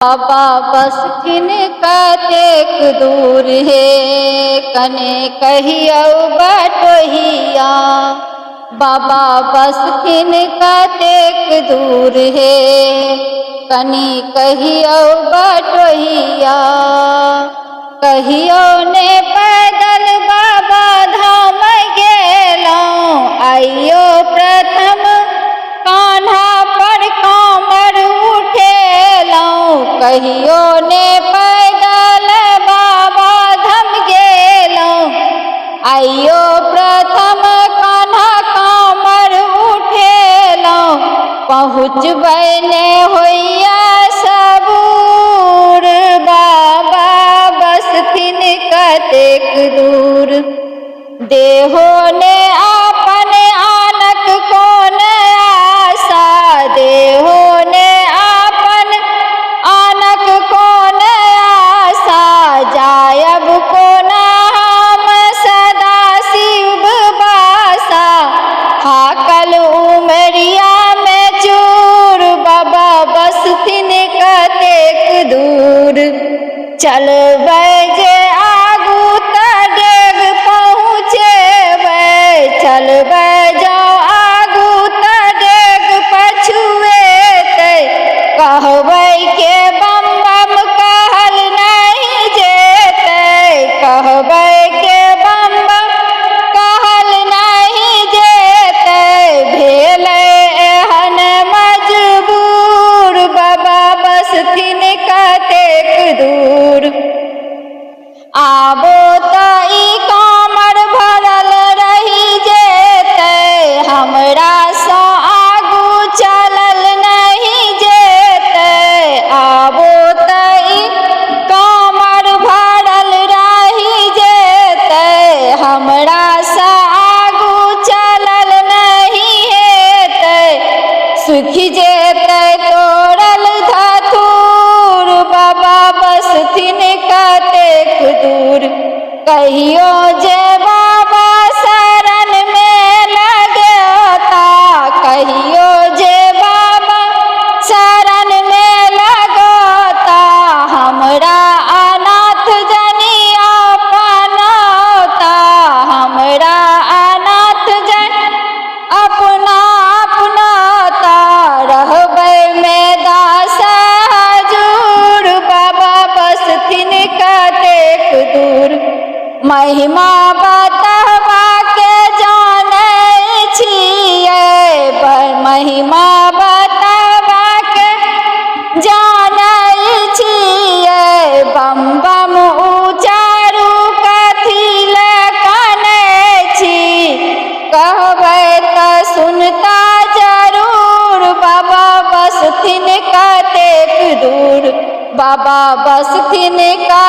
बाबा बस किन कतेक दूर हे कने कहियो बटोहिया। बाबा बस किन कतेक दूर हे कनी कहियो बटोहिया। कहियो ने पैदल बाबा धाम गेलौं, आइयो प्रथम कान्हा पर कामर उठेलौं। कहियो ने पैदल बाबा धाम गेलौं, आइयो प्रथम कान्हा कामर उठेलौं। पहुँचबै ने होइया सबूर, बाबा बसथिन कतेक दूर। देहो ने आपन आनक कोन आशा, देहो ने आपन आनक कोन आशा। जायब कोना हम सदा शिव बासा, हाकल उमरिया में चूर। बाबा बसथिन कतेक दूर। चलबै जे आगू त डेग पहुँचेबै, चलबै जो आगू त डेग पछुएतै। कहबै के बम बम कहल नहीं जेतै, कहबै के बम बम कहल नहीं जेतै। भेलै एहन मजबूर, बाबा बसथिन कतेक दूर। आबो त ई कामर भरल रहि जेतै, हमरा सँ आगू चलल नहीं जेतै। आबो त ई कामर भरल रहि जेतै, हमरा सँ आगू चलल नहीं हेतै। सुखि जेतै तोड़ल धतूर, बाबा बसथिन कतेक दूर। कहियो जे बाबा शरण में लगता, कहियो जे बाबा शरण में लगता। हमरा अनाथ जनी अपनौता, हमरा अनाथ जन अपना अपनौता। रहबै में दास हजूर, बाबा बसथिन कतेक दूर। महिमा बतबा के जानै छियै, महिमा बतबा के जानै छियै। बम बम उचारू कथी लए कानै छी, कहबै त सुनता जरूर। बाबा बसथिन कतेक दूर, बाबा बसथिन का